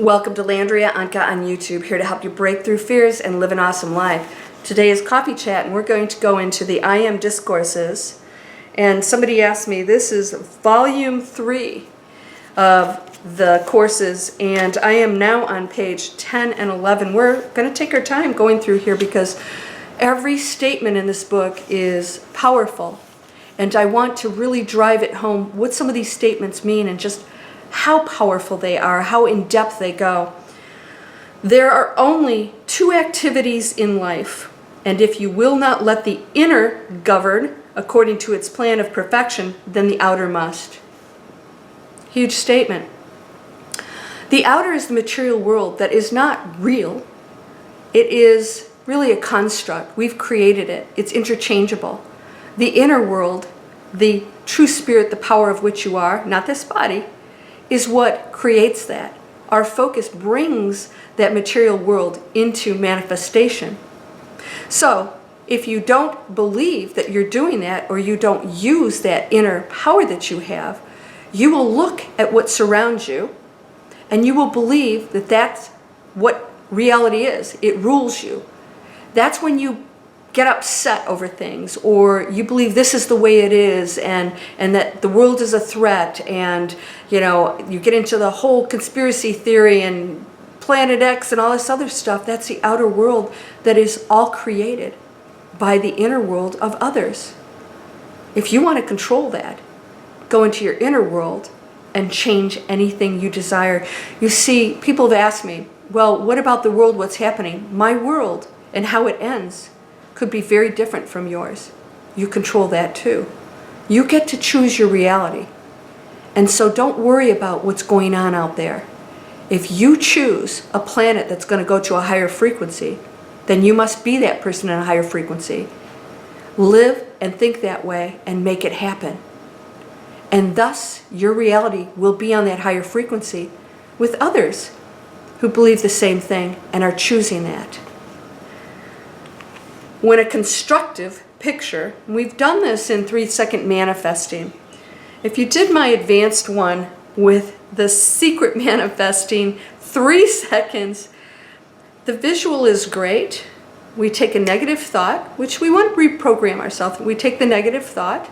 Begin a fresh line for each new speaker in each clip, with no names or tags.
Welcome to Landria Onkka on YouTube, here to help you break through fears and live an awesome life. Today is Coffee Chat, and we're going to go into the I Am Discourses. And somebody asked me, this is volume 3 of the courses, and I am now on page 10 and 11. We're going to take our time going through here because every statement in this book is powerful. And I want to really drive it home what some of these statements mean and just how powerful they are, how in-depth they go. There are only two activities in life, and if you will not let the inner govern according to its plan of perfection, then the outer must. Huge statement. The outer is the material world that is not real. It is really a construct. We've created it. It's interchangeable. The inner world, the true spirit, the power of which you are, not this body, is what creates that. Our focus brings that material world into manifestation. So, if you don't believe that you're doing that, or you don't use that inner power that you have, you will look at what surrounds you, and you will believe that that's what reality is. It rules you. That's when you get upset over things, or you believe this is the way it is, and that the world is a threat, and you get into the whole conspiracy theory and Planet X and all this other stuff. That's the outer world that is all created by the inner world of others. If you want to control that, go into your inner world and change anything you desire. You see, people have asked me, well, what about the world, what's happening? My world and how it ends could be very different from yours. You control that too. You get to choose your reality. And so don't worry about what's going on out there. If you choose a planet that's going to go to a higher frequency, then you must be that person in a higher frequency. Live and think that way and make it happen. And thus, your reality will be on that higher frequency with others who believe the same thing and are choosing that. When a constructive picture, we've done this in 3-second manifesting. If you did my advanced one with the secret manifesting, 3 seconds, the visual is great. We take a negative thought, which we want to reprogram ourselves. We take the negative thought,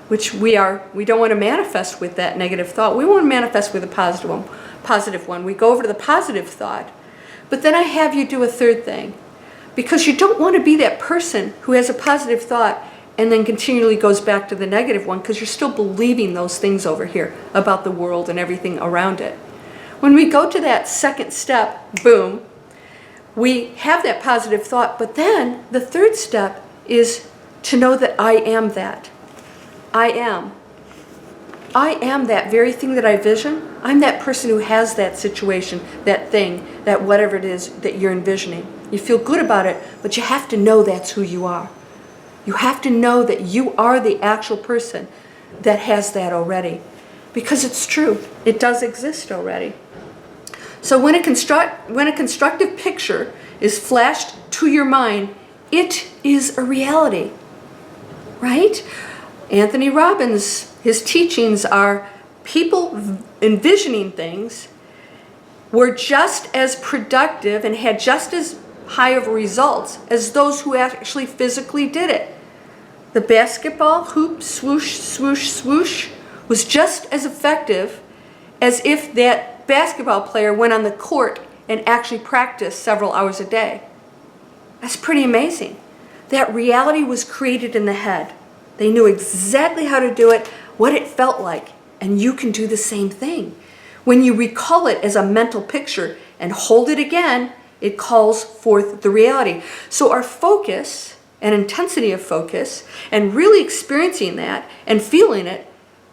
which we don't want to manifest with that negative thought. We want to manifest with a positive one. We go over to the positive thought. But then I have you do a third thing. Because you don't want to be that person who has a positive thought and then continually goes back to the negative one, because you're still believing those things over here about the world and everything around it. When we go to that second step, boom, we have that positive thought, but then the third step is to know that I am that. I am that very thing that I vision. I'm that person who has that situation, that thing, that whatever it is that you're envisioning. You feel good about it, but you have to know that's who you are. You have to know that you are the actual person that has that already. Because it's true. It does exist already. So when a constructive picture is flashed to your mind, it is a reality. Right? Anthony Robbins, his teachings are people envisioning things were just as productive and had just as high of results as those who actually physically did it. The basketball hoop swoosh, swoosh, swoosh was just as effective as if that basketball player went on the court and actually practiced several hours a day. That's pretty amazing. That reality was created in the head. They knew exactly how to do it, what it felt like, and you can do the same thing. When you recall it as a mental picture and hold it again, it calls forth the reality. So our focus and intensity of focus and really experiencing that and feeling it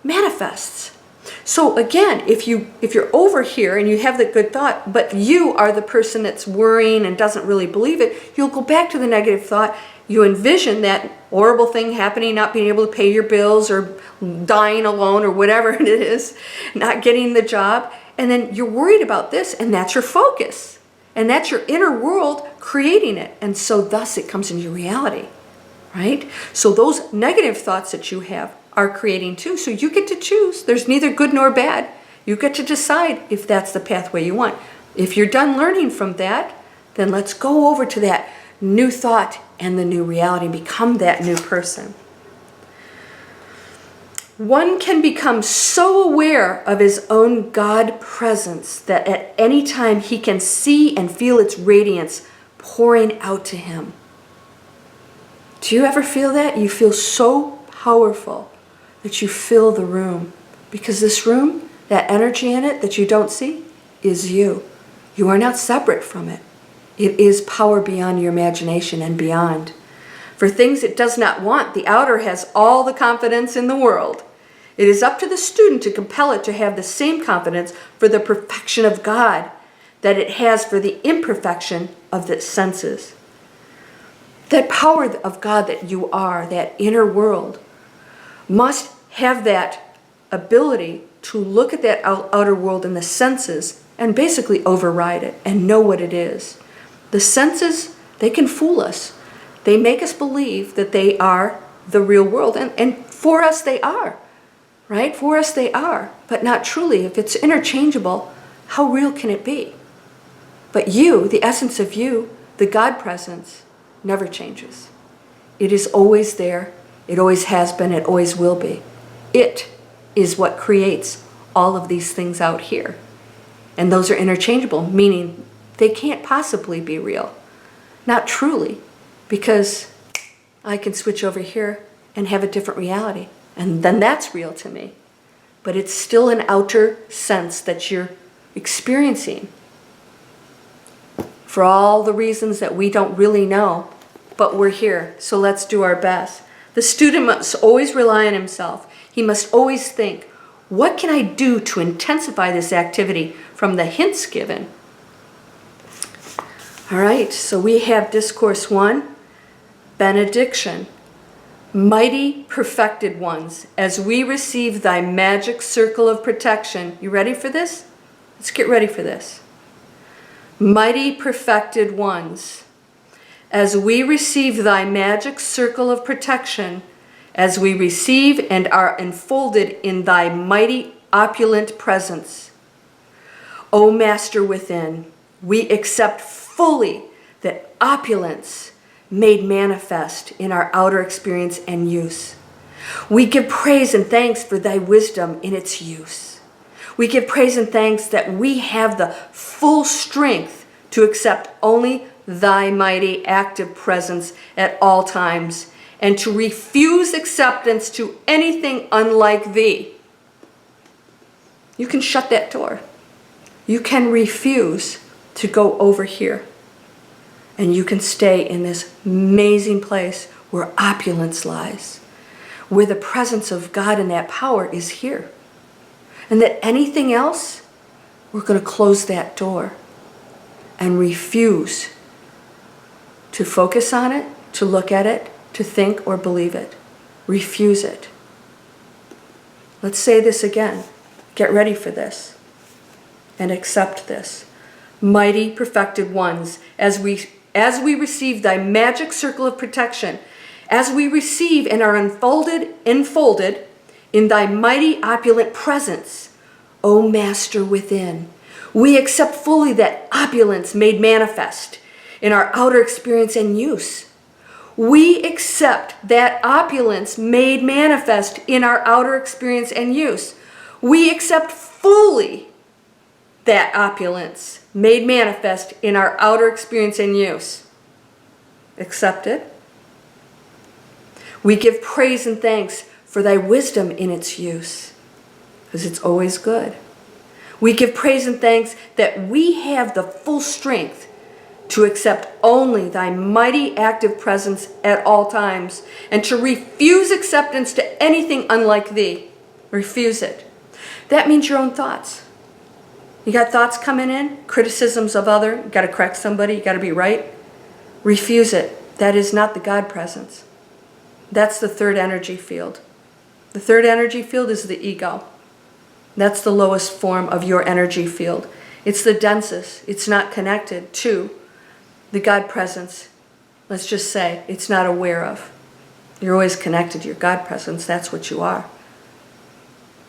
manifests. So again, if you're over here and you have the good thought, but you are the person that's worrying and doesn't really believe it, you'll go back to the negative thought. You envision that horrible thing happening, not being able to pay your bills or dying alone or whatever it is, not getting the job, and then you're worried about this, and that's your focus. And that's your inner world creating it. And so thus it comes into reality, right? So those negative thoughts that you have are creating too. So you get to choose. There's neither good nor bad. You get to decide if that's the pathway you want. If you're done learning from that, then let's go over to that new thought and the new reality and become that new person. One can become so aware of his own God presence that at any time he can see and feel its radiance pouring out to him. Do you ever feel that? You feel so powerful that you fill the room. Because this room, that energy in it that you don't see, is you. You are not separate from it. It is power beyond your imagination and beyond. For things it does not want, the outer has all the confidence in the world. It is up to the student to compel it to have the same confidence for the perfection of God that it has for the imperfection of the senses. That power of God that you are, that inner world, must have that ability to look at that outer world in the senses and basically override it and know what it is. The senses, they can fool us. They make us believe that they are the real world, and for us they are. Right? For us they are, but not truly. If it's interchangeable, how real can it be? But you, the essence of you, the God presence, never changes. It is always there. It always has been. It always will be. It is what creates all of these things out here. And those are interchangeable, meaning they can't possibly be real. Not truly, because I can switch over here and have a different reality. And then that's real to me. But it's still an outer sense that you're experiencing. For all the reasons that we don't really know, but we're here, so let's do our best. The student must always rely on himself. He must always think, what can I do to intensify this activity from the hints given? All right, so we have Discourse 1, Benediction. Mighty perfected ones, as we receive thy magic circle of protection. You ready for this? Let's get ready for this. Mighty perfected ones, as we receive thy magic circle of protection, as we receive and are enfolded in thy mighty opulent presence. O Master within, we accept fully that opulence made manifest in our outer experience and use. We give praise and thanks for thy wisdom in its use. We give praise and thanks that we have the full strength to accept only thy mighty active presence at all times and to refuse acceptance to anything unlike thee. You can shut that door. You can refuse to go over here. And you can stay in this amazing place where opulence lies, where the presence of God and that power is here. And that anything else, we're going to close that door and refuse to focus on it, to look at it, to think or believe it. Refuse it. Let's say this again. Get ready for this and accept this. Mighty perfected ones, as we receive thy magic circle of protection, as we receive and are enfolded in thy mighty opulent presence, O Master within, we accept fully that opulence made manifest in our outer experience and use. We accept that opulence made manifest in our outer experience and use. We accept fully that opulence made manifest in our outer experience and use. Accept it. We give praise and thanks for thy wisdom in its use, because it's always good. We give praise and thanks that we have the full strength to accept only thy mighty active presence at all times and to refuse acceptance to anything unlike thee. Refuse it. That means your own thoughts. You got thoughts coming in, criticisms of other, you got to correct somebody, you got to be right. Refuse it. That is not the God presence. That's the third energy field. The third energy field is the ego. That's the lowest form of your energy field. It's the densest. It's not connected to the God presence. Let's just say it's not aware of. You're always connected to your God presence. That's what you are.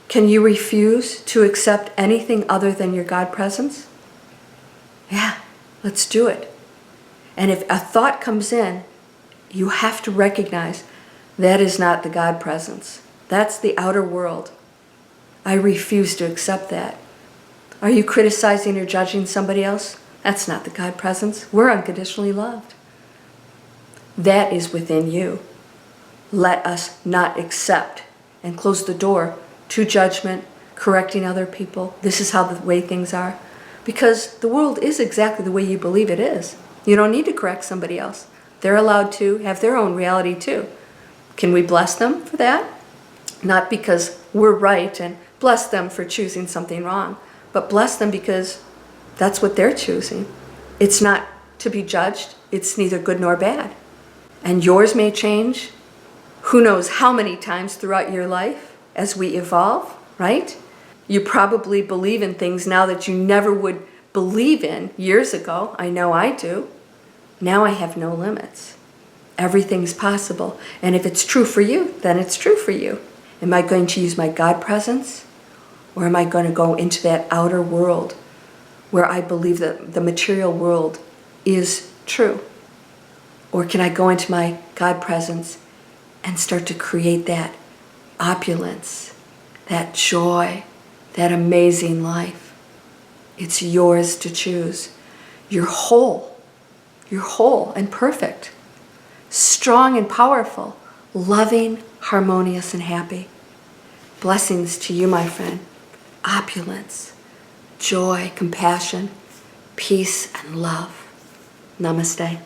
Can you refuse to accept anything other than your God presence? Yeah, let's do it. And if a thought comes in, you have to recognize that is not the God presence. That's the outer world. I refuse to accept that. Are you criticizing or judging somebody else? That's not the God presence. We're unconditionally loved. That is within you. Let us not accept and close the door to judgment, correcting other people. This is how the way things are. Because the world is exactly the way you believe it is. You don't need to correct somebody else. They're allowed to have their own reality too. Can we bless them for that? Not because we're right and bless them for choosing something wrong, but bless them because that's what they're choosing. It's not to be judged. It's neither good nor bad. And yours may change. Who knows how many times throughout your life as we evolve, right? You probably believe in things now that you never would believe in years ago. I know I do. Now I have no limits. Everything's possible. And if it's true for you, then it's true for you. Am I going to use my God presence? Or am I going to go into that outer world where I believe that the material world is true? Or can I go into my God presence and start to create that opulence, that joy, that amazing life? It's yours to choose. You're whole. You're whole and perfect, strong and powerful, loving, harmonious, and happy. Blessings to you, my friend. Opulence, joy, compassion, peace, and love. Namaste.